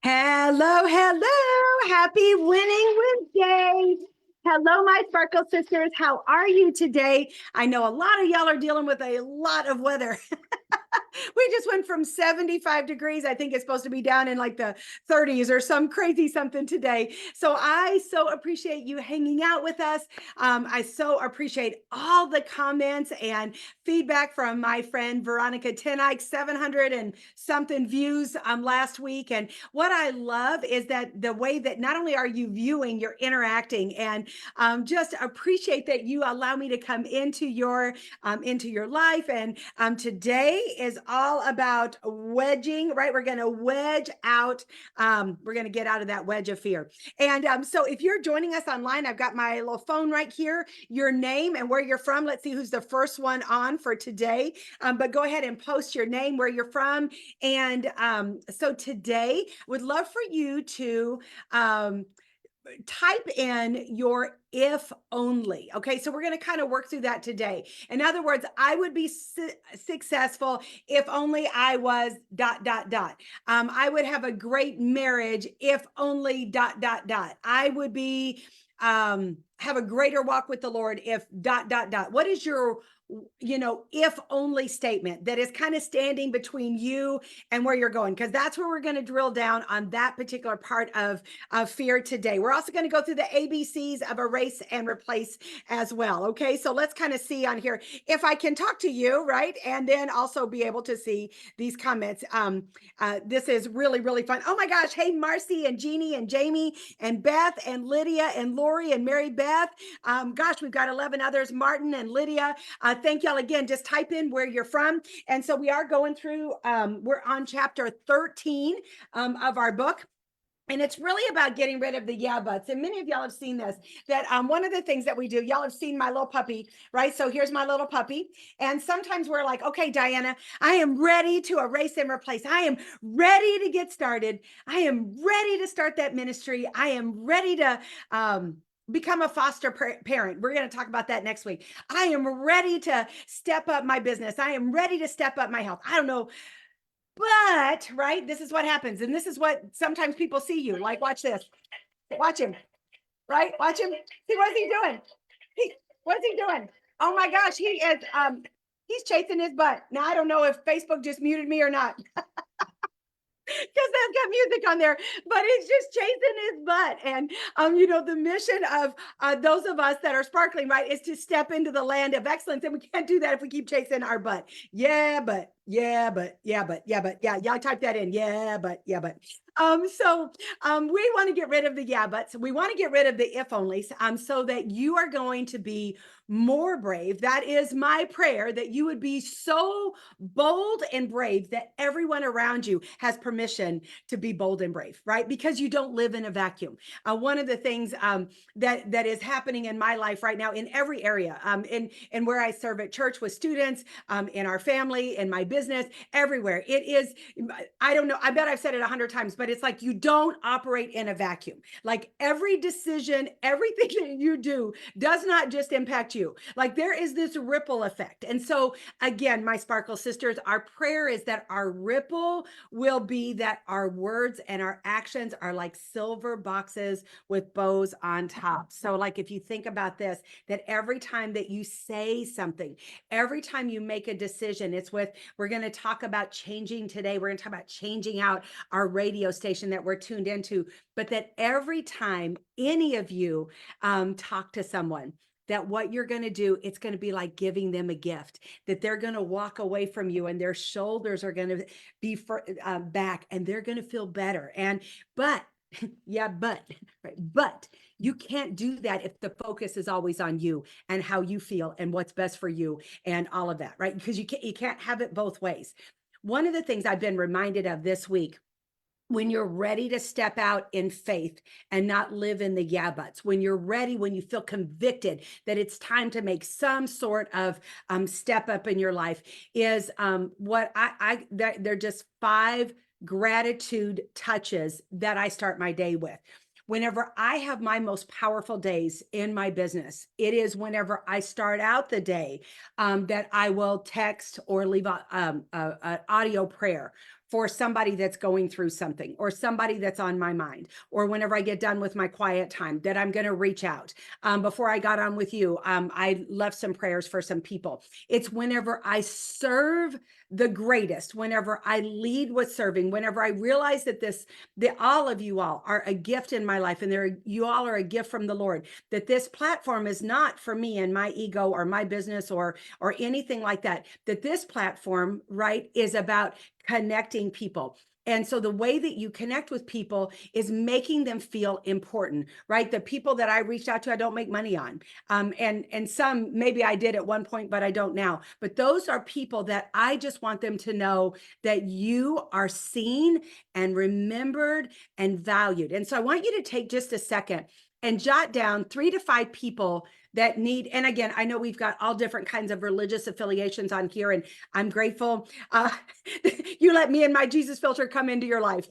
Hello, hello. Happy Winning Wednesday. Hello, my Sparkle sisters. How are you today? I know a lot of y'all are dealing with a lot of weather. We just went from 75 degrees. I think it's supposed to be down in like the 30s or some crazy something today. So I so appreciate you hanging out with us. I so appreciate all the comments and feedback from my friend Veronica Tenike, 700 and something views last week. And what I love is that the way that not only are you viewing, you're interacting, and just appreciate that you allow me to come into your life. And today is all about wedging, right? We're going to wedge out. We're going to get out of that wedge of fear. And so if you're joining us online, I've got my little phone right here, your name and where you're from. Let's see who's the first one on for today. But go ahead and post your name, where you're from. And so today, would love for you to type in your if only. Okay, so we're going to kind of work through that today. In other words, I would be successful if only I was ... I would have a great marriage if only ... I would be have a greater walk with the Lord if ... What is your if only statement that is kind of standing between you and where you're going? Because that's where we're going to drill down on that particular part of fear today. We're also going to go through the ABCs of erase and replace as well. Okay, so let's kind of see on here if I can talk to you, right? And then also be able to see these comments. This is really, really fun. Oh my gosh. Hey, Marcy and Jeannie and Jamie and Beth and Lydia and Lori and Mary Beth. Gosh, we've got 11 others, Martin and Lydia. Thank y'all again. Just type in where you're from. And so we are going through, we're on chapter 13 of our book. And it's really about getting rid of the yeah buts. And many of y'all have seen this, that one of the things that we do, y'all have seen my little puppy, right? So here's my little puppy. And sometimes we're like, okay, Diana, I am ready to erase and replace. I am ready to get started. I am ready to start that ministry. I am ready to become a foster parent. We're going to talk about that next week. I am ready to step up my business. I am ready to step up my health. I don't know. But, right, this is what happens. And this is what sometimes people see you. Like, watch this. Watch him, right? Watch him. See, what's he doing? What's he doing? Oh my gosh, he's chasing his butt. Now, I don't know if Facebook just muted me or not, because they've got music on there, but it's just chasing his butt. And the mission of those of us that are sparkling, right, is to step into the land of excellence. And we can't do that if we keep chasing our butt. Yeah, but yeah, y'all type that in. Yeah, but so we want to get rid of the yeah buts. We want to get rid of the if onlys, so that you are going to be more brave. That is my prayer, that you would be so bold and brave that everyone around you has permission to be bold and brave, right? Because you don't live in a vacuum. One of the things that is happening in my life right now, in every area, in where I serve at church with students, in our family, in my business, everywhere. It is, I don't know, I bet I've said it 100 times, but it's like you don't operate in a vacuum. Like every decision, everything that you do does not just impact you. Like there is this ripple effect. And so again, my Sparkle sisters, our prayer is that our ripple will be that our words and our actions are like silver boxes with bows on top. So like if you think about this, that every time that you say something, every time you make a decision, we're going to talk about changing today. We're going to talk about changing out our radio station that we're tuned into, but that every time any of you talk to someone, that what you're going to do, it's going to be like giving them a gift, that they're going to walk away from you and their shoulders are going to be back and they're going to feel better. But you can't do that if the focus is always on you and how you feel and what's best for you and all of that, right? Because you can't have it both ways. One of the things I've been reminded of this week, when you're ready to step out in faith and not live in the yeah buts, when you're ready, when you feel convicted that it's time to make some sort of step up in your life, is they're just 5 gratitude touches that I start my day with. Whenever I have my most powerful days in my business, it is whenever I start out the day that I will text or leave an audio prayer for somebody that's going through something, or somebody that's on my mind, or whenever I get done with my quiet time, that I'm going to reach out. Before I got on with you, I left some prayers for some people. It's whenever I serve the greatest, whenever I lead with serving, whenever I realize that all of you all are a gift in my life, and you all are a gift from the Lord, that this platform is not for me and my ego or my business or anything like that, that this platform, right, is about connecting people. And so the way that you connect with people is making them feel important, right? The people that I reached out to, I don't make money on. And some maybe I did at one point, but I don't now. But those are people that I just want them to know that you are seen and remembered and valued. And so I want you to take just a second and jot down 3 to 5 people that need, and again, I know we've got all different kinds of religious affiliations on here, and I'm grateful you let me and my Jesus filter come into your life.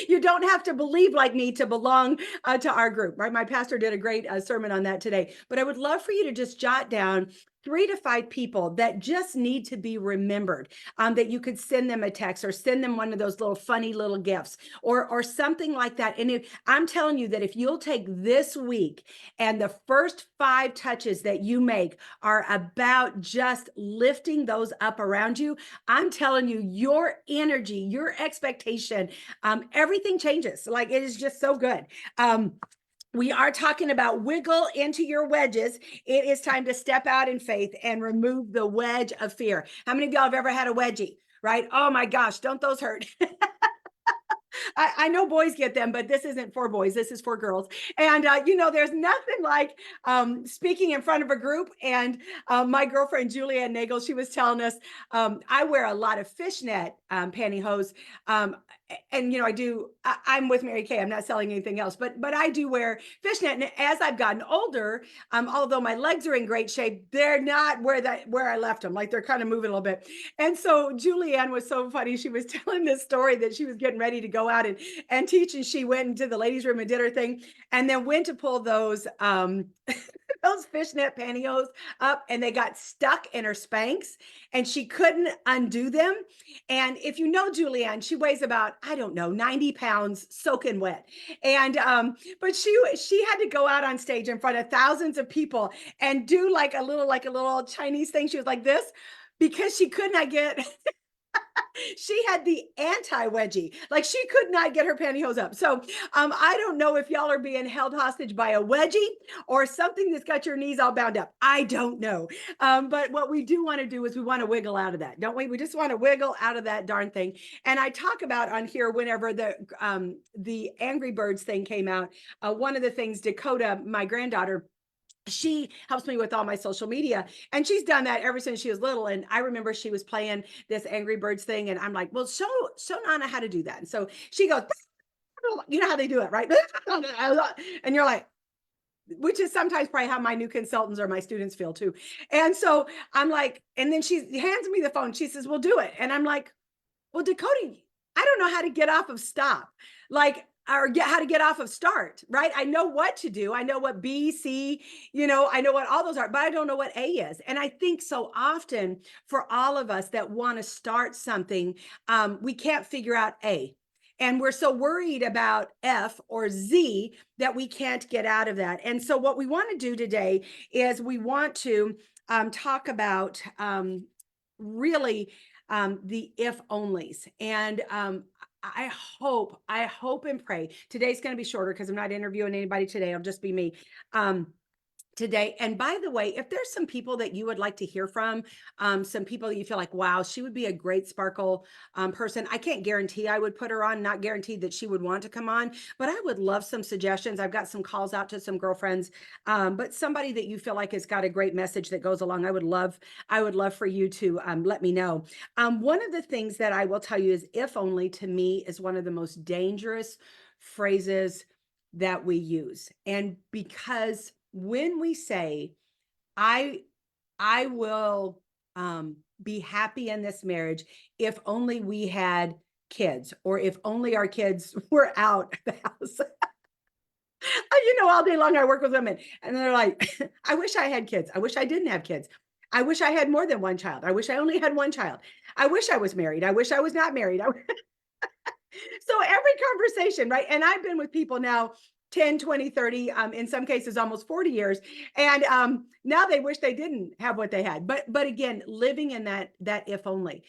You don't have to believe like me to belong to our group, right? My pastor did a great sermon on that today, but I would love for you to just jot down 3 to 5 people that just need to be remembered, that you could send them a text or send them one of those little funny little gifts or something like that. And I'm telling you that if you'll take this week and the first 5 touches that you make are about just lifting those up around you, I'm telling you, your energy, your expectation, everything changes. Like, it is just so good. We are talking about wiggle into your wedges. It is time to step out in faith and remove the wedge of fear. How many of y'all have ever had a wedgie, right? Oh my gosh, don't those hurt? I know boys get them, but this isn't for boys. This is for girls. And, there's nothing like speaking in front of a group. And my girlfriend, Julianne Nagel, she was telling us, I wear a lot of fishnet pantyhose. And I'm with Mary Kay. I'm not selling anything else, but I do wear fishnet. And as I've gotten older, although my legs are in great shape, they're not where I left them. Like, they're kind of moving a little bit. And so Julianne was so funny. She was telling this story that she was getting ready to go out and teach. And she went into the ladies' room and did her thing, and then went to pull those, those fishnet pantyhose up, and they got stuck in her Spanx, and she couldn't undo them. And if you know Julianne, she weighs about, I don't know, 90 pounds soaking wet. And but she had to go out on stage in front of thousands of people and do like a little Chinese thing. She was like this, because she could not get she had the anti-wedgie. Like, she could not get her pantyhose up. So I don't know if y'all are being held hostage by a wedgie or something that's got your knees all bound up. I don't know. But what we do want to do is we want to wiggle out of that, don't we? We just want to wiggle out of that darn thing. And I talk about on here, whenever the Angry Birds thing came out, one of the things, Dakota, my granddaughter, she helps me with all my social media, and she's done that ever since she was little. And I remember she was playing this Angry Birds thing, and I'm like, well, show Nana how to do that. And so she goes, you know how they do it, right? And you're like, which is sometimes probably how my new consultants or my students feel too. And so I'm like, and then she hands me the phone. She says, well, do it. And I'm like, well, Dakota, I don't know how to get off of stop, like, or how to get off of start, right? I know what to do. I know what B, C, I know what all those are, but I don't know what A is. And I think so often for all of us that want to start something, we can't figure out A. And we're so worried about F or Z that we can't get out of that. And so what we want to do today is we want to talk about really the if onlys. And I hope and pray today's going to be shorter, because I'm not interviewing anybody today. It'll just be me. Today. And by the way, if there's some people that you would like to hear from, some people that you feel like, wow, she would be a great Sparkle person. I can't guarantee I would put her on, not guaranteed that she would want to come on, but I would love some suggestions. I've got some calls out to some girlfriends, but somebody that you feel like has got a great message that goes along. I would love for you to let me know. One of the things that I will tell you is, if only, to me, is one of the most dangerous phrases that we use. And because when we say, I will be happy in this marriage if only we had kids, or if only our kids were out of the house. All day long I work with women, and they're like, I wish I had kids. I wish I didn't have kids. I wish I had more than one child. I wish I only had one child. I wish I was married. I wish I was not married. So every conversation, right? And I've been with people now 10, 20, 30, in some cases almost 40 years. And now they wish they didn't have what they had. But again, living in that if only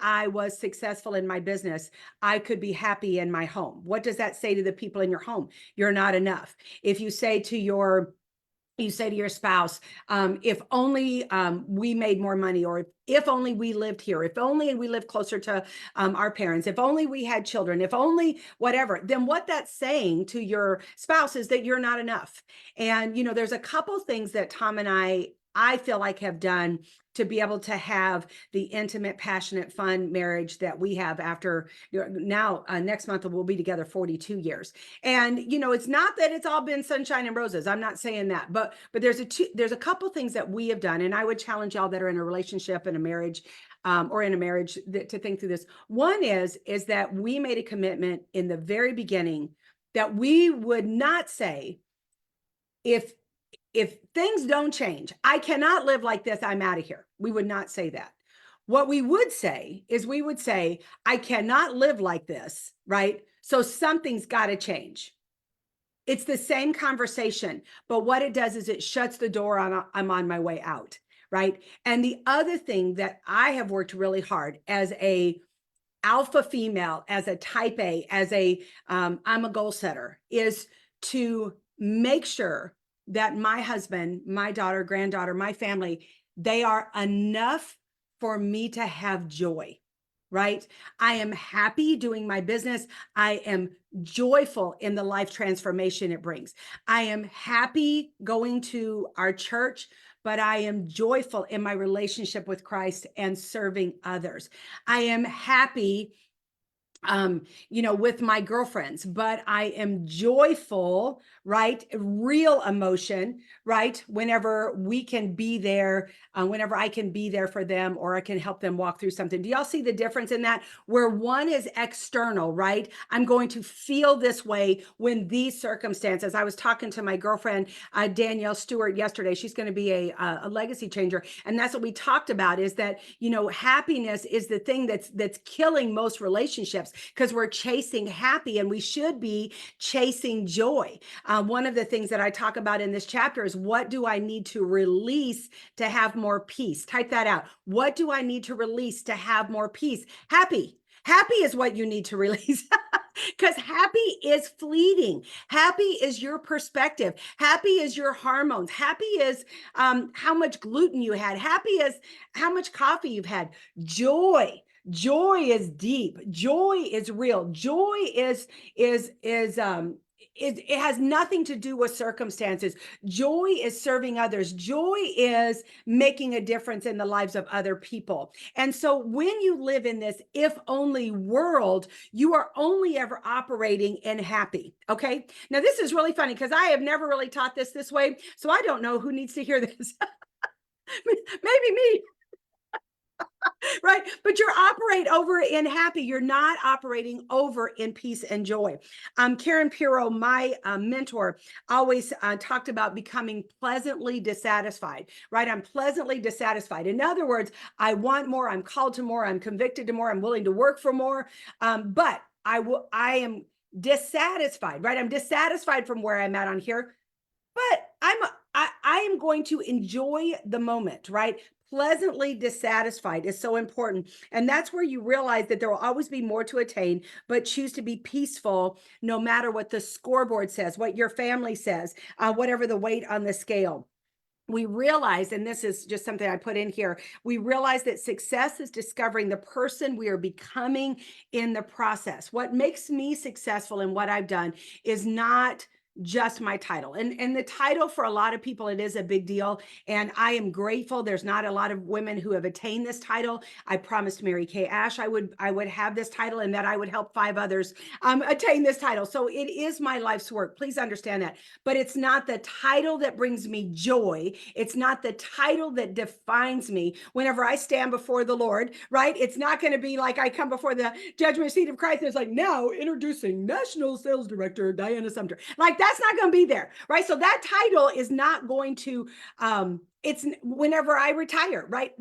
I was successful in my business, I could be happy in my home. What does that say to the people in your home? You're not enough. If you say to your spouse, if only we made more money, or if only we lived here, if only we lived closer to our parents, if only we had children, if only whatever, then what that's saying to your spouse is that you're not enough. And, there's a couple things that Tom and I feel like have done to be able to have the intimate, passionate, fun marriage that we have after now next month we'll be together 42 years. And it's not that it's all been sunshine and roses. I'm not saying that, but there's a couple things that we have done, and I would challenge y'all that are in a relationship, in a marriage, or in a marriage to think through this. One is that we made a commitment in the very beginning that we would not say, if things don't change, I cannot live like this, I'm out of here. We would not say that. What we would say is we would say, I cannot live like this, right? So something's got to change. It's the same conversation, but what it does is it shuts the door on I'm on my way out, right? And the other thing that I have worked really hard as a alpha female, as a type A, as a I'm a goal setter, is to make sure that my husband, my daughter, granddaughter, my family, they are enough for me to have joy, right? I am happy doing my business. I am joyful in the life transformation it brings. I am happy going to our church, but I am joyful in my relationship with Christ and serving others. I am happy with my girlfriends, but I am joyful, right? Real emotion, right? Whenever we can be there, whenever I can be there for them, or I can help them walk through something. Do y'all see the difference in that? Where one is external, right? I'm going to feel this way when these circumstances. I was talking to my girlfriend, Danielle Stewart, yesterday. She's going to be a legacy changer. And that's what we talked about, is that, happiness is the thing that's killing most relationships, because we're chasing happy and we should be chasing joy. One of the things that I talk about in this chapter is, what do I need to release to have more peace? Type that out. What do I need to release to have more peace? Happy. Happy is what you need to release. Because happy is fleeting. Happy is your perspective. Happy is your hormones. Happy is how much gluten you had. Happy is how much coffee you've had. Joy is deep. Joy is real. Joy is it has nothing to do with circumstances. Joy is serving others. Joy is making a difference in the lives of other people. And so when you live in this if only world, you are only ever operating in happy. Okay. Now this is really funny because I have never really taught this way. So I don't know who needs to hear this. Maybe me. Right? But you're operate over in happy. You're not operating over in peace and joy. Karen Piro, my mentor, always talked about becoming pleasantly dissatisfied, right? I'm pleasantly dissatisfied. In other words, I want more. I'm called to more. I'm convicted to more. I'm willing to work for more. But I am dissatisfied, right? I'm dissatisfied from where I'm at on here, but I am going to enjoy the moment, right? Pleasantly dissatisfied is so important. And that's where you realize that there will always be more to attain, but choose to be peaceful no matter what the scoreboard says, what your family says, whatever the weight on the scale. We realize, and this is just something I put in here, we realize that success is discovering the person we are becoming in the process. What makes me successful in what I've done is not just my title. And the title, for a lot of people, it is a big deal. And I am grateful. There's not a lot of women who have attained this title. I promised Mary Kay Ash I would have this title, and that I would help 5 others attain this title. So it is my life's work. Please understand that. But it's not the title that brings me joy. It's not the title that defines me whenever I stand before the Lord, right? It's not going to be like I come before the judgment seat of Christ and it's like, now introducing National Sales Director Diana Sumter. Like, that's not going to be there, right? So that title is not going to, it's whenever I retire, right?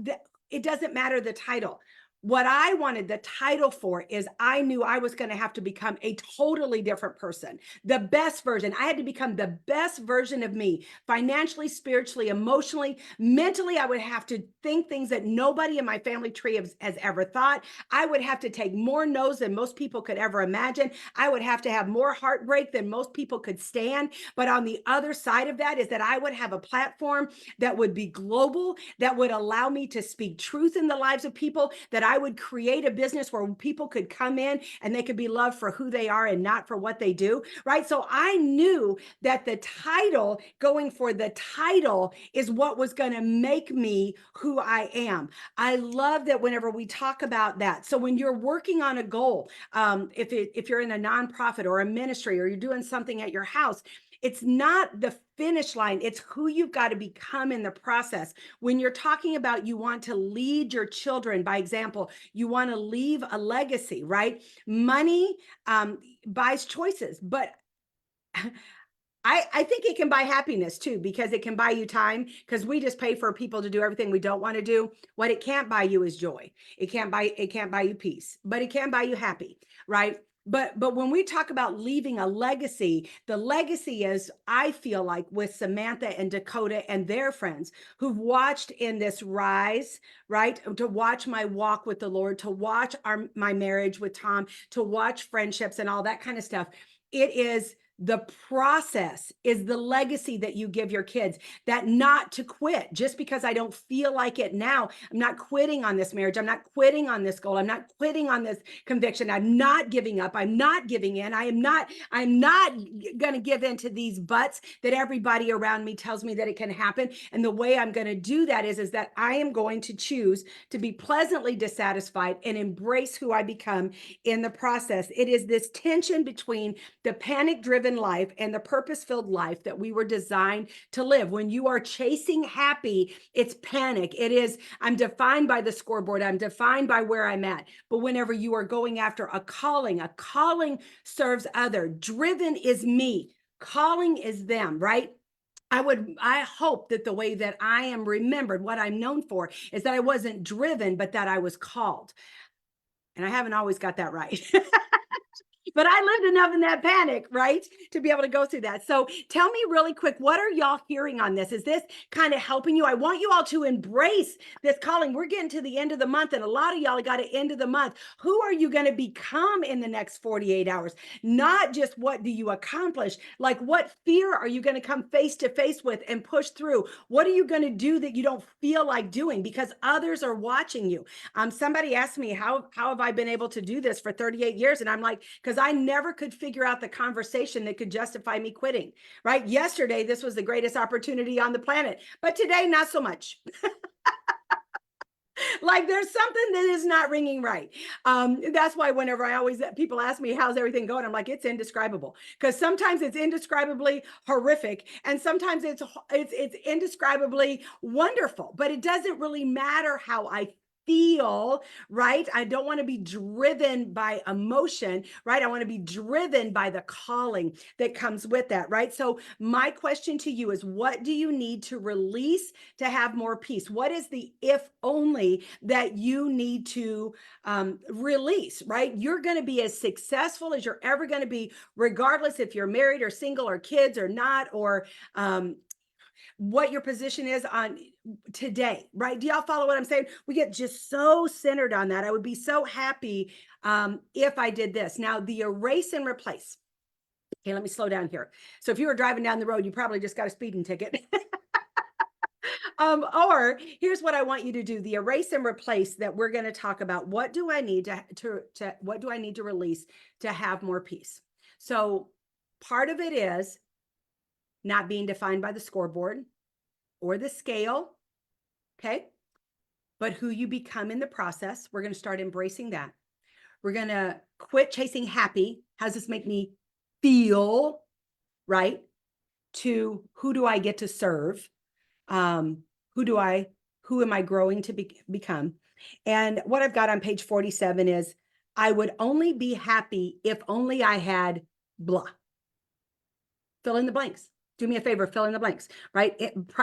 It doesn't matter the title. What I wanted the title for is I knew I was going to have to become a totally different person, the best version. I had to become the best version of me, financially, spiritually, emotionally, mentally. I would have to think things that nobody in my family tree has ever thought. I would have to take more no's than most people could ever imagine. I would have to have more heartbreak than most people could stand. But on the other side of that is that I would have a platform that would be global, that would allow me to speak truth in the lives of people, that I would create a business where people could come in and they could be loved for who they are and not for what they do, right? So I knew that the title, going for the title, is what was going to make me who I am. I love that whenever we talk about that. So when you're working on a goal, if you're in a nonprofit or a ministry, or you're doing something at your house, it's not the finish line, it's who you've got to become in the process. When you're talking about you want to lead your children by example, you want to leave a legacy, right? Money buys choices, but I think it can buy happiness too, because it can buy you time, because we just pay for people to do everything we don't want to do. What it can't buy you is joy. It can't buy you peace, but it can buy you happy, right? But when we talk about leaving a legacy, the legacy is, I feel like, with Samantha and Dakota and their friends who've watched in this rise, right? To watch my walk with the Lord, to watch my marriage with Tom, to watch friendships and all that kind of stuff. It is the process, is the legacy that you give your kids, that not to quit just because I don't feel like it now. I'm not quitting on this marriage. I'm not quitting on this goal. I'm not quitting on this conviction. I'm not giving up. I'm not giving in. I'm not going to give in to these buts that everybody around me tells me that it can happen. And the way I'm going to do that is that I am going to choose to be pleasantly dissatisfied and embrace who I become in the process. It is this tension between the panic-driven life and the purpose-filled life that we were designed to live. When you are chasing happy, it's panic. It is, I'm defined by the scoreboard. I'm defined by where I'm at. But whenever you are going after a calling serves other. Driven is me. Calling is them, right? I hope that the way that I am remembered, what I'm known for, is that I wasn't driven, but that I was called. And I haven't always got that right. But I lived enough in that panic, right, to be able to go through that. So tell me really quick, what are y'all hearing on this? Is this kind of helping you? I want you all to embrace this calling. We're getting to the end of the month, and a lot of y'all got to end of the month. Who are you going to become in the next 48 hours? Not just what do you accomplish, like what fear are you going to come face to face with and push through? What are you going to do that you don't feel like doing because others are watching you? Somebody asked me, how have I been able to do this for 38 years? And I'm like, because I never could figure out the conversation that could justify me quitting, right? Yesterday, this was the greatest opportunity on the planet, but today, not so much. Like there's something that is not ringing right. That's why whenever people ask me, how's everything going? I'm like, it's indescribable, because sometimes it's indescribably horrific. And sometimes it's indescribably wonderful, but it doesn't really matter how I feel, right? I don't want to be driven by emotion, right? I want to be driven by the calling that comes with that, right? So my question to you is, what do you need to release to have more peace? What is the if only that you need to release, right? You're going to be as successful as you're ever going to be, regardless if you're married or single or kids or not, or what your position is on today, right? Do y'all follow what I'm saying? We get just so centered on that. I would be so happy if I did this. Now, the erase and replace. Okay, let me slow down here. So if you were driving down the road, you probably just got a speeding ticket. Or here's what I want you to do: the erase and replace that we're going to talk about. What do I need what do I need to release to have more peace? So part of it is not being defined by the scoreboard or the scale, okay? But who you become in the process. We're going to start embracing that. We're going to quit chasing happy. How does this make me feel, right? To who do I get to serve? Who am I growing to become? And what I've got on page 47 is, I would only be happy if only I had blah. Fill in the blanks. Do me a favor, fill in the blanks, right?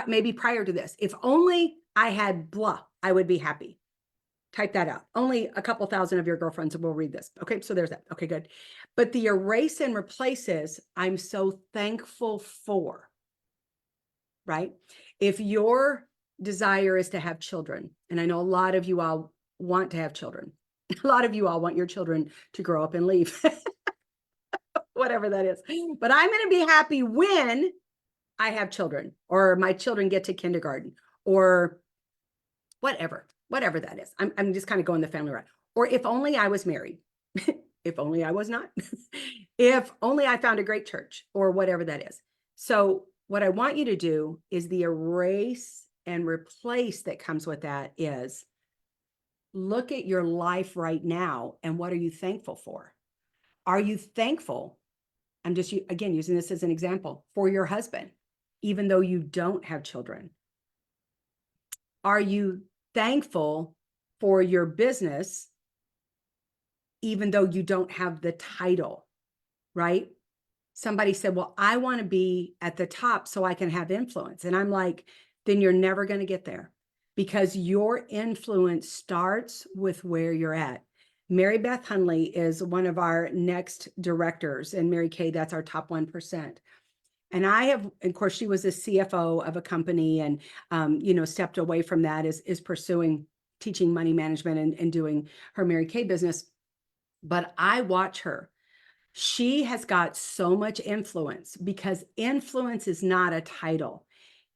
Maybe prior to this, if only I had blah, I would be happy. Type that out. Only a couple thousand of your girlfriends will read this. Okay, so there's that. Okay, good. But the erase and replaces, I'm so thankful for, right? If your desire is to have children, and I know a lot of you all want to have children, a lot of you all want your children to grow up and leave, whatever that is. But I'm going to be happy when I have children, or my children get to kindergarten, or whatever that is. I'm just kind of going the family route. Or if only I was married, if only I was not, if only I found a great church, or whatever that is. So what I want you to do is the erase and replace that comes with that is look at your life right now and what are you thankful for? Are you thankful? I'm just, again, using this as an example for your husband, even though you don't have children. Are you thankful for your business, even though you don't have the title, right? Somebody said, well, I want to be at the top so I can have influence. And I'm like, then you're never going to get there, because your influence starts with where you're at. Mary Beth Hunley is one of our next directors, and Mary Kay, that's our top 1%. And I have, of course, she was a CFO of a company, and stepped away from that, is pursuing teaching money management and doing her Mary Kay business. But I watch her. She has got so much influence, because influence is not a title.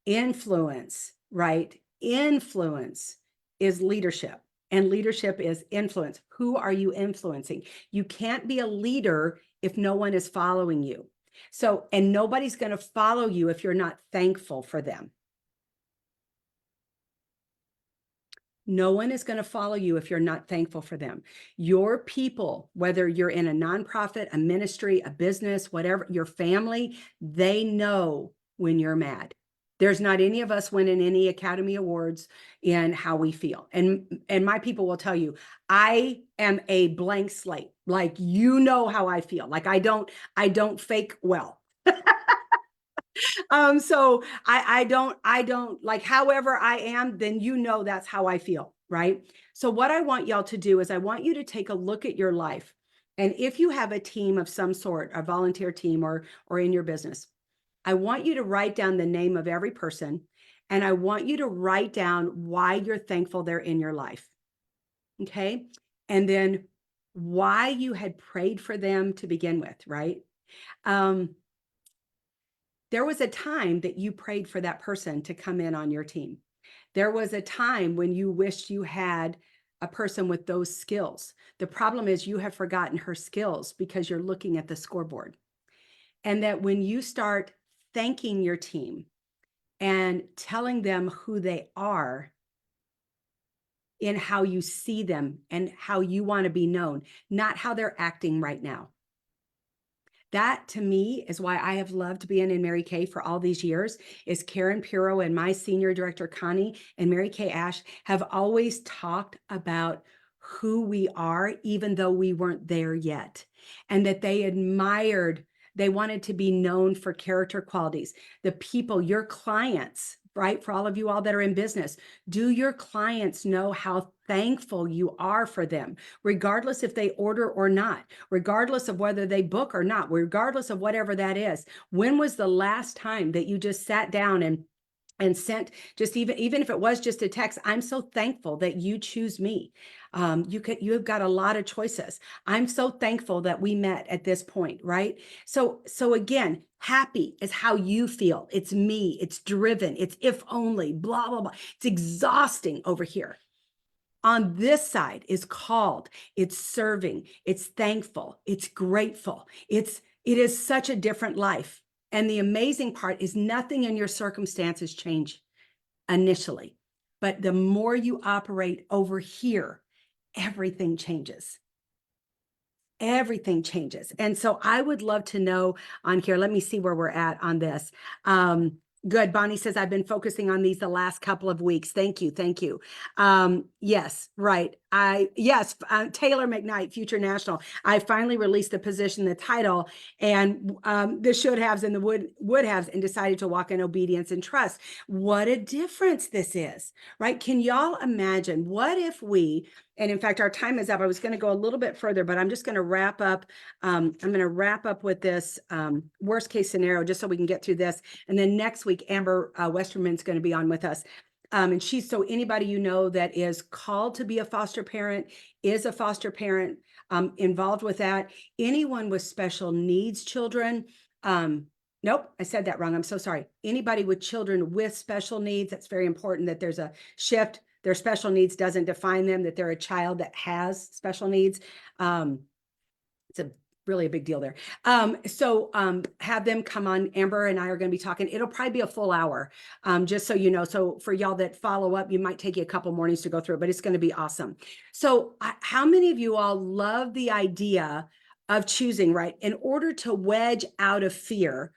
Influence, right? Influence is leadership, and leadership is influence. Who are you influencing? You can't be a leader if no one is following you. So, and nobody's going to follow you if you're not thankful for them. No one is going to follow you if you're not thankful for them. Your people, whether you're in a nonprofit, a ministry, a business, whatever, your family, they know when you're mad. There's not any of us winning any Academy Awards in how we feel. And my people will tell you, I am a blank slate. Like, how I feel. Like, I don't fake well. So I don't like, however I am, then that's how I feel, right? So what I want y'all to do is I want you to take a look at your life. And if you have a team of some sort, a volunteer team or in your business, I want you to write down the name of every person, and I want you to write down why you're thankful they're in your life. Okay? And then why you had prayed for them to begin with, right? There was a time that you prayed for that person to come in on your team. There was a time when you wished you had a person with those skills. The problem is you have forgotten her skills because you're looking at the scoreboard. And that when you start thanking your team and telling them who they are in how you see them and how you want to be known, not how they're acting right now. That, to me, is why I have loved being in Mary Kay for all these years. Is Karen Puro and my senior director, Connie, and Mary Kay Ash have always talked about who we are, even though we weren't there yet, and that they admired, they wanted to be known for character qualities. The people, your clients, right? For all of you all that are in business, do your clients know how thankful you are for them, regardless if they order or not, regardless of whether they book or not, regardless of whatever that is? When was the last time that you just sat down and sent, just even if it was just a text, I'm so thankful that you choose me. You have got a lot of choices. I'm so thankful that we met at this point, right? So again, happy is how you feel. It's me, it's driven, it's if only, blah, blah, blah. It's exhausting over here. On this side is called, it's serving, it's thankful, it's grateful. It is such a different life. And the amazing part is nothing in your circumstances change initially, but the more you operate over here, everything changes. Everything changes. And so I would love to know on here, let me see where we're at on this. Good. Bonnie says, I've been focusing on these the last couple of weeks. Thank you. Thank you. Yes, right. Yes, Taylor McKnight, Future National. I finally released the position, the title, and the should haves and the would haves, and decided to walk in obedience and trust. What a difference this is, right? Can y'all imagine? What if we, and in fact, our time is up. I was going to go a little bit further, but I'm just going to wrap up. I'm going to wrap up with this worst case scenario, just so we can get through this. And then next week, Amber Westerman's going to be on with us. And she's, so anybody you know that is called to be a foster parent, is a foster parent, involved with that, anyone with special needs children. Nope, I said that wrong. I'm so sorry. Anybody with children with special needs, that's very important that there's a shift. Their special needs doesn't define them, that they're a child that has special needs. It's really a big deal there. So have them come on. Amber and I are going to be talking. It'll probably be a full hour, just so you know. So for y'all that follow up, you might take you a couple mornings to go through it, but it's going to be awesome. So how many of you all love the idea of choosing, right? In order to wedge out of fear,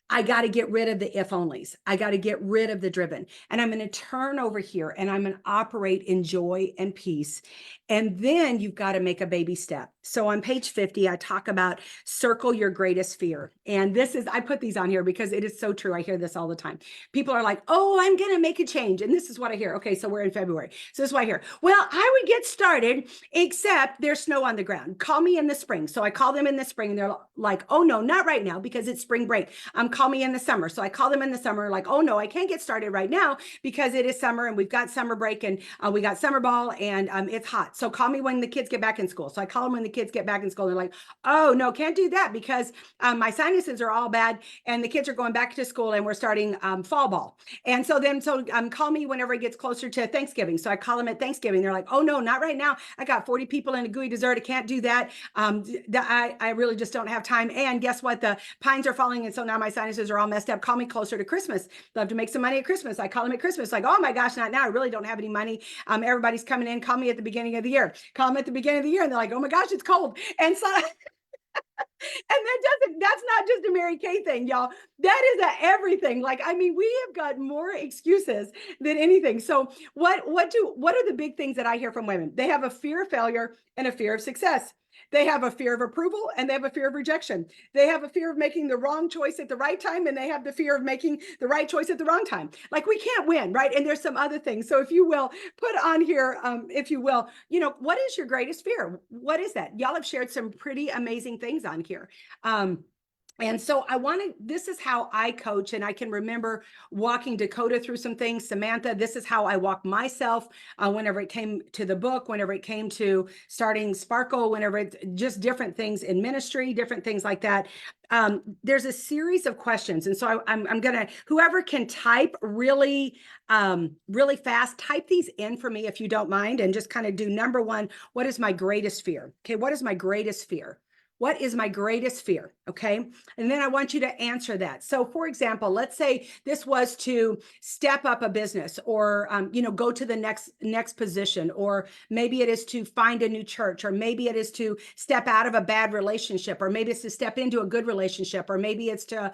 I got to get rid of the if onlys. I got to get rid of the driven. And I'm going to turn over here and I'm going to operate in joy and peace. And then you've got to make a baby step. So on page 50, I talk about circle your greatest fear. And this is, I put these on here because it is so true. I hear this all the time. People are like, oh, I'm going to make a change. And this is what I hear. Okay, so we're in February. So this is what I hear. Well, I would get started, except there's snow on the ground. Call me in the spring. So I call them in the spring and they're like, oh no, not right now because it's spring break. Call me in the summer. So I call them in the summer, like, oh no, I can't get started right now because it is summer and we've got summer break and we got summer ball and it's hot. So call me when the kids get back in school. So I call them when the kids get back in school. They're like, oh no, can't do that because my sinuses are all bad and the kids are going back to school and we're starting fall ball. And so call me whenever it gets closer to Thanksgiving. So I call them at Thanksgiving. They're like, oh no, not right now. I got 40 people in a gooey dessert. I can't do that. I really just don't have time. And guess what? The pines are falling. And so now my sinuses are all messed up. Call me closer to Christmas. Love to make some money at Christmas. I call them at Christmas. Like, oh my gosh, not now. I really don't have any money. Everybody's coming in. Call me at the beginning of the year. Call them at the beginning of the year. And they're like, oh my gosh, it's cold. And so that's not just a Mary Kay thing, y'all. That is a everything. Like, I mean, we have got more excuses than anything. So what are the big things that I hear from women? They have a fear of failure and a fear of success. They have a fear of approval and they have a fear of rejection. They have a fear of making the wrong choice at the right time and they have the fear of making the right choice at the wrong time. Like, we can't win, right? And there's some other things. So if you will put on here, if you will, what is your greatest fear? What is that? Y'all have shared some pretty amazing things on here. And so this is how I coach, and I can remember walking Dakota through some things. Samantha, this is how I walk myself whenever it came to the book, whenever it came to starting Sparkle, whenever it's just different things in ministry, different things like that. There's a series of questions. And so I'm going to, whoever can type really fast, type these in for me if you don't mind, and just kind of do number one, what is my greatest fear? Okay, what is my greatest fear? What is my greatest fear? Okay. And then I want you to answer that. So for example, let's say this was to step up a business or, go to the next position, or maybe it is to find a new church, or maybe it is to step out of a bad relationship, or maybe it's to step into a good relationship, or maybe it's to,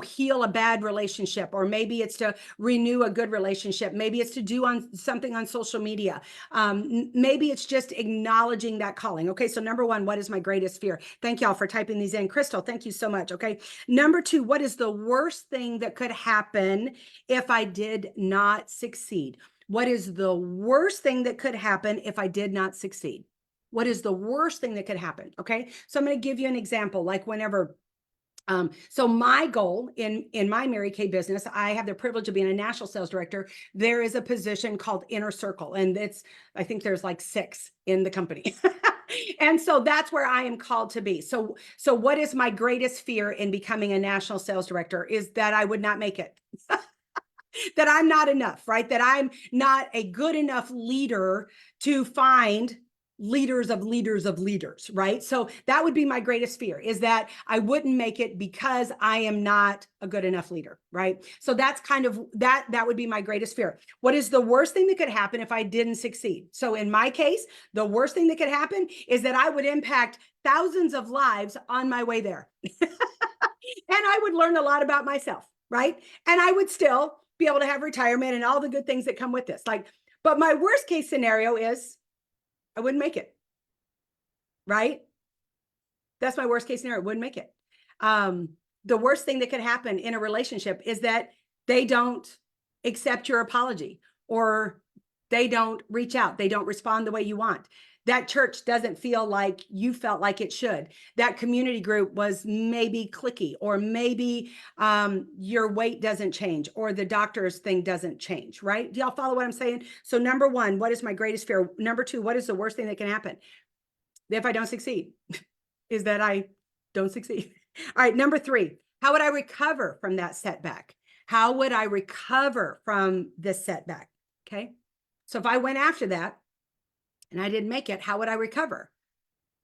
heal a bad relationship, or maybe it's to renew a good relationship. Maybe it's to do something on social media. Maybe it's just acknowledging that calling. Okay. So number one, what is my greatest fear? Thank y'all for typing these in. Crystal, thank you so much. Okay. Number two, what is the worst thing that could happen if I did not succeed? What is the worst thing that could happen if I did not succeed? What is the worst thing that could happen? Okay. So I'm going to give you an example, like whenever so my goal in my Mary Kay business, I have the privilege of being a national sales director. There is a position called Inner Circle, and I think there's like 6 in the company. And so that's where I am called to be. So what is my greatest fear in becoming a national sales director is that I would not make it. That I'm not enough, right? That I'm not a good enough leader to find leaders of leaders of leaders, right? So that would be my greatest fear, is that I wouldn't make it because I am not a good enough leader, right? So that's kind of that would be my greatest fear. What is the worst thing that could happen if I didn't succeed? So in my case, the worst thing that could happen is that I would impact thousands of lives on my way there. And I would learn a lot about myself, right? And I would still be able to have retirement and all the good things that come with this. Like, But my worst case scenario is I wouldn't make it, right? That's my worst case scenario. Wouldn't make it. The worst thing that could happen in a relationship is that they don't accept your apology, or they don't reach out. They don't respond the way you want. That church doesn't feel like you felt like it should. That community group was maybe cliquey, or maybe your weight doesn't change, or the doctor's thing doesn't change, right? Do y'all follow what I'm saying? So number one, what is my greatest fear? Number two, what is the worst thing that can happen if I don't succeed? Is that I don't succeed. All right, number three, how would I recover from that setback? How would I recover from this setback? Okay, so if I went after that and I didn't make it, how would I recover?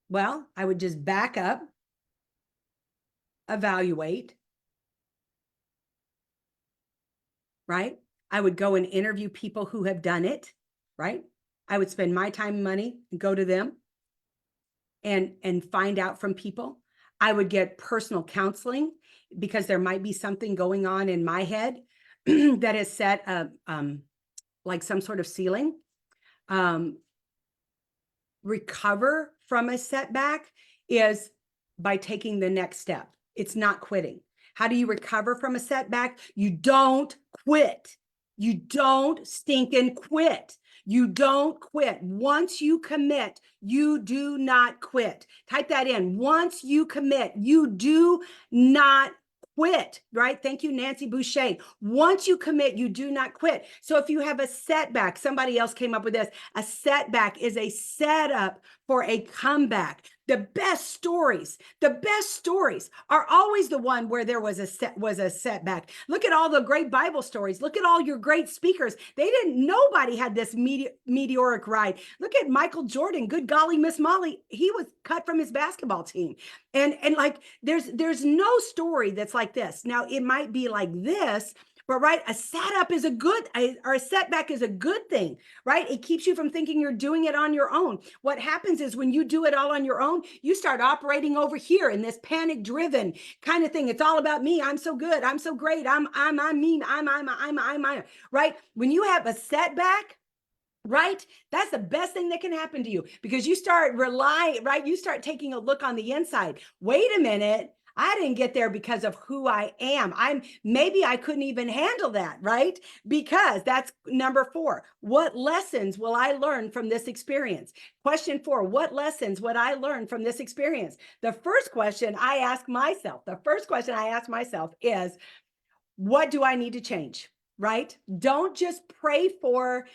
Well, I would just back up, evaluate, right? I would go and interview people who have done it, right? I would spend my time and money and go to them and find out from people. I would get personal counseling, because there might be something going on in my head that has set like some sort of ceiling. Recover from a setback is by taking the next step. It's not quitting. How do you recover from a setback? You don't quit. You don't stinking quit. You don't quit. Once you commit, you do not quit. Type that in. Once you commit, you do not quit, right? Thank you, Nancy Boucher. Once you commit, you do not quit. So if you have a setback, somebody else came up with this. A setback is a setup for a comeback. The best stories are always the one where there was a setback. Look at all the great Bible stories. Look at all your great speakers. Nobody had this meteoric ride. Look at Michael Jordan. Good golly, Miss Molly. He was cut from his basketball team. And like, there's no story that's like this. Now, it might be like this, but right, a setup is or a setback is a good thing, right? It keeps you from thinking you're doing it on your own. What happens is when you do it all on your own, you start operating over here in this panic driven kind of thing. It's all about me. I'm so good. I'm so great. I'm mean. I'm, right? When you have a setback, right? That's the best thing that can happen to you, because you start relying, right? You start taking a look on the inside. Wait a minute. I didn't get there because of who I am. Maybe I couldn't even handle that, right? Because that's number four. What lessons will I learn from this experience? Question four, what lessons would I learn from this experience? The first question I ask myself is, what do I need to change? Right? Don't just pray for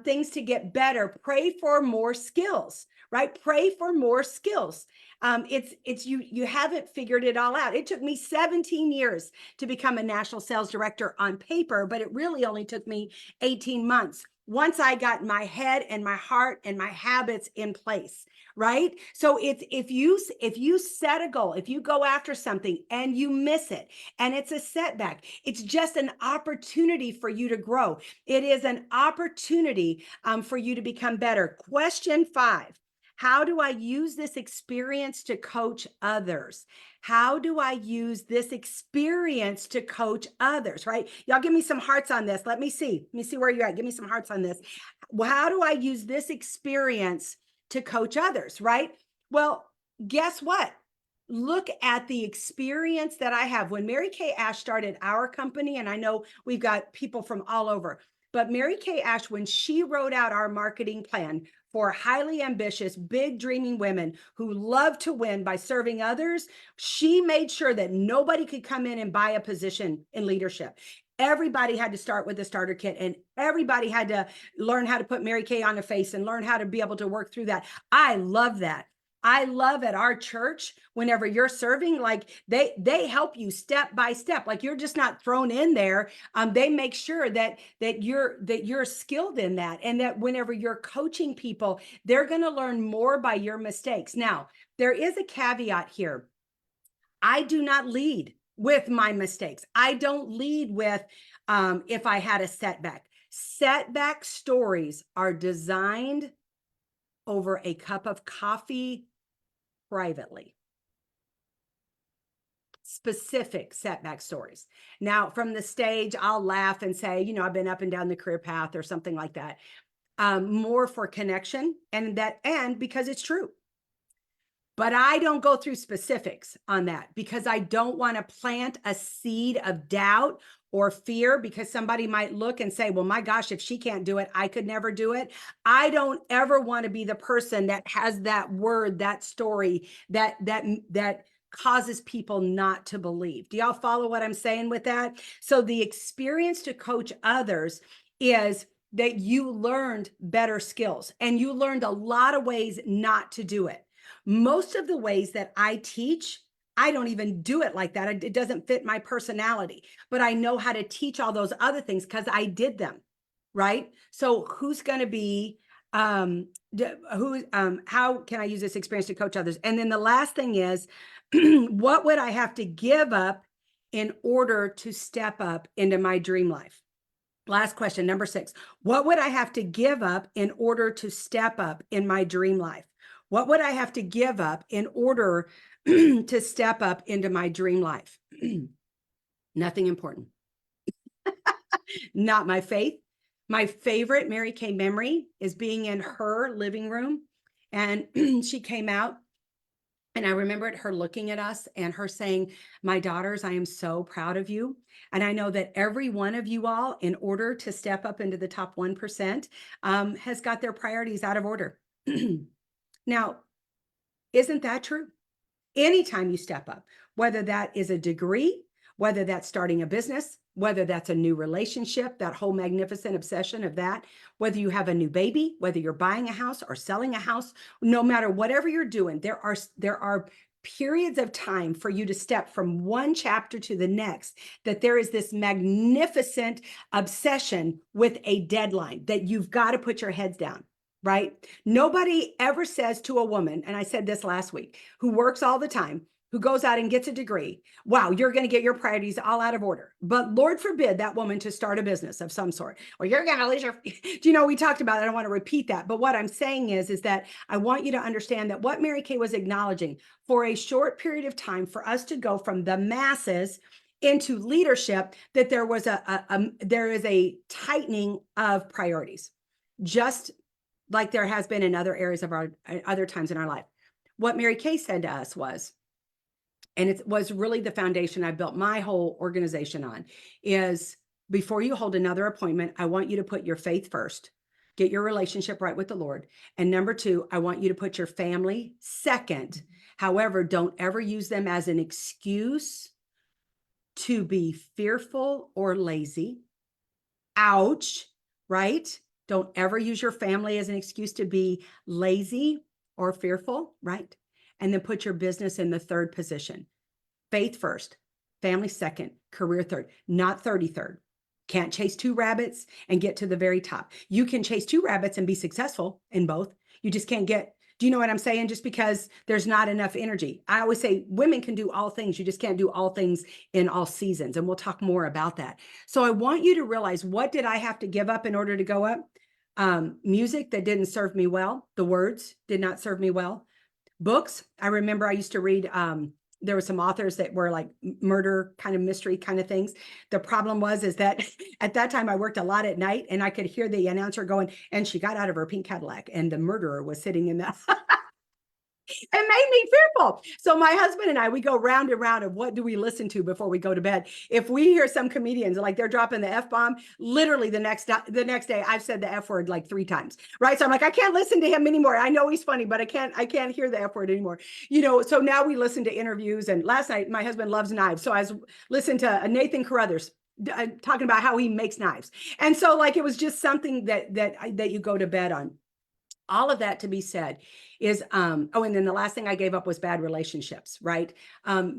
things to get better. Pray for more skills, right? Pray for more skills. It's you haven't figured it all out. It took me 17 years to become a national sales director on paper, but it really only took me 18 months. Once I got my head and my heart and my habits in place, right? So if you set a goal, if you go after something and you miss it, and it's a setback, it's just an opportunity for you to grow. It is an opportunity for you to become better. Question 5. How do I use this experience to coach others? How do I use this experience to coach others, right? Y'all give me some hearts on this. Let me see where you're at. Give me some hearts on this. How do I use this experience to coach others, right? Well, guess what? Look at the experience that I have. When Mary Kay Ash started our company, and I know we've got people from all over, but Mary Kay Ash, when she wrote out our marketing plan for highly ambitious, big dreaming women who love to win by serving others, she made sure that nobody could come in and buy a position in leadership. Everybody had to start with a starter kit, and everybody had to learn how to put Mary Kay on a face and learn how to be able to work through that. I love that. I love at our church, whenever you're serving, like they help you step by step. Like, you're just not thrown in there. They make sure that you're skilled in that, and that whenever you're coaching people, they're going to learn more by your mistakes. Now, there is a caveat here. I do not lead with my mistakes. I don't lead with if I had a setback. Setback stories are designed over a cup of coffee privately. Specific setback stories. Now, from the stage, I'll laugh and say, I've been up and down the career path or something like that. more for connection and because it's true. But I don't go through specifics on that because I don't want to plant a seed of doubt or fear because somebody might look and say, well, my gosh, if she can't do it, I could never do it. I don't ever want to be the person that has that word, that story, that causes people not to believe. Do y'all follow what I'm saying with that? So the experience to coach others is that you learned better skills and you learned a lot of ways not to do it. Most of the ways that I teach, I don't even do it like that. It doesn't fit my personality, but I know how to teach all those other things because I did them, right? So who's going to be, how can I use this experience to coach others? And then the last thing is, what would I have to give up in order to step up into my dream life? Last question, number 6. What would I have to give up in order to step up in my dream life? What would I have to give up in order to step up into my dream life? Nothing important. Not my faith. My favorite Mary Kay memory is being in her living room. And she came out. And I remembered her looking at us and her saying, my daughters, I am so proud of you. And I know that every one of you all, in order to step up into the top 1%, has got their priorities out of order. Now, isn't that true? Anytime you step up, whether that is a degree, whether that's starting a business, whether that's a new relationship, that whole magnificent obsession of that, whether you have a new baby, whether you're buying a house or selling a house, no matter whatever you're doing, there are periods of time for you to step from one chapter to the next, that there is this magnificent obsession with a deadline that you've got to put your heads down. Right? Nobody ever says to a woman, and I said this last week, who works all the time, who goes out and gets a degree, wow, you're going to get your priorities all out of order. But Lord forbid that woman to start a business of some sort, or you're going to lose your, do you know, we talked about it. I don't want to repeat that. But what I'm saying is that I want you to understand that what Mary Kay was acknowledging for a short period of time for us to go from the masses into leadership, that there was there is a tightening of priorities. Just like there has been in other areas of our other times in our life. What Mary Kay said to us was, and it was really the foundation I built my whole organization on, is before you hold another appointment, I want you to put your faith first, get your relationship right with the Lord. And number 2, I want you to put your family second. However, don't ever use them as an excuse to be fearful or lazy. Ouch, right? Don't ever use your family as an excuse to be lazy or fearful, right? And then put your business in the third position. Faith first, family second, career third, not 33rd. Can't chase 2 rabbits and get to the very top. You can chase 2 rabbits and be successful in both. You just can't get, do you know what I'm saying? Just because there's not enough energy. I always say women can do all things. You just can't do all things in all seasons. And we'll talk more about that. So I want you to realize, what did I have to give up in order to go up? Music that didn't serve me well. The words did not serve me well. Books. I remember I used to read, there were some authors that were like murder kind of mystery kind of things. The problem is that at that time I worked a lot at night and I could hear the announcer going, and she got out of her pink Cadillac and the murderer was sitting in the, it made me fearful. So my husband and I, we go round and round of what do we listen to before we go to bed. If we hear some comedians like they're dropping the F-bomb, literally the next day I've said the F word like 3 times, right? So I'm like, I can't listen to him anymore. I know he's funny, but I can't hear the F word anymore. You know, so now we listen to interviews. And last night my husband loves knives. So I was listening to Nathan Carruthers talking about how he makes knives. And so like, it was just something that you go to bed on. All of that to be said is, and then the last thing I gave up was bad relationships, right?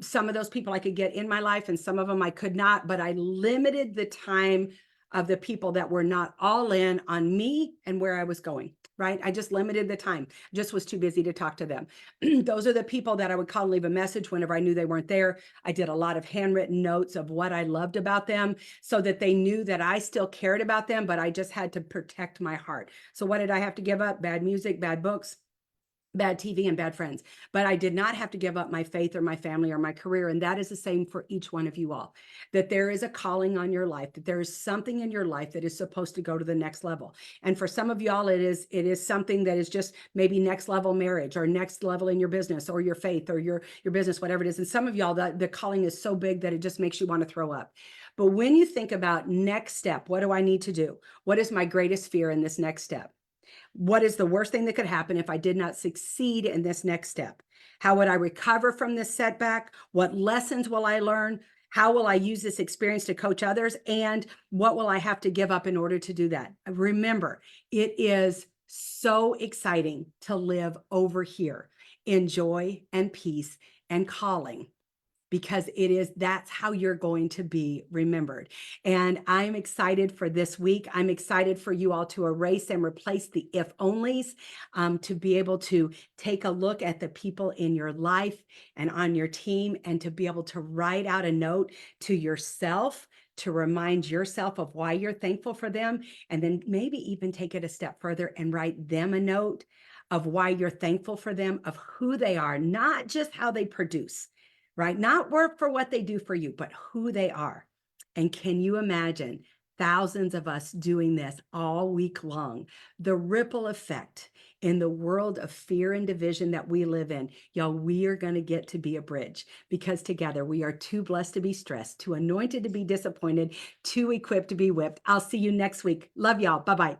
Some of those people I could get in my life and some of them I could not, but I limited the time of the people that were not all in on me and where I was going, right? I just limited the time, just was too busy to talk to them. Those are the people that I would call and leave a message whenever I knew they weren't there. I did a lot of handwritten notes of what I loved about them so that they knew that I still cared about them, but I just had to protect my heart. So what did I have to give up? Bad music, bad books, bad TV and bad friends, but I did not have to give up my faith or my family or my career. And that is the same for each one of you all, that there is a calling on your life, that there is something in your life that is supposed to go to the next level. And for some of y'all, it is something that is just maybe next level marriage or next level in your business or your faith or your business, whatever it is. And some of y'all, the calling is so big that it just makes you want to throw up. But when you think about next step, what do I need to do? What is my greatest fear in this next step? What is the worst thing that could happen if I did not succeed in this next step? How would I recover from this setback? What lessons will I learn? How will I use this experience to coach others? And what will I have to give up in order to do that? Remember, it is so exciting to live over here in joy and peace and calling, because that's how you're going to be remembered. And I'm excited for this week. I'm excited for you all to erase and replace the if onlys, to be able to take a look at the people in your life and on your team, and to be able to write out a note to yourself to remind yourself of why you're thankful for them. And then maybe even take it a step further and write them a note of why you're thankful for them, of who they are, not just how they produce, right? Not work for what they do for you, but who they are. And can you imagine thousands of us doing this all week long? The ripple effect in the world of fear and division that we live in, y'all, we are going to get to be a bridge, because together we are too blessed to be stressed, too anointed to be disappointed, too equipped to be whipped. I'll see you next week. Love y'all. Bye-bye.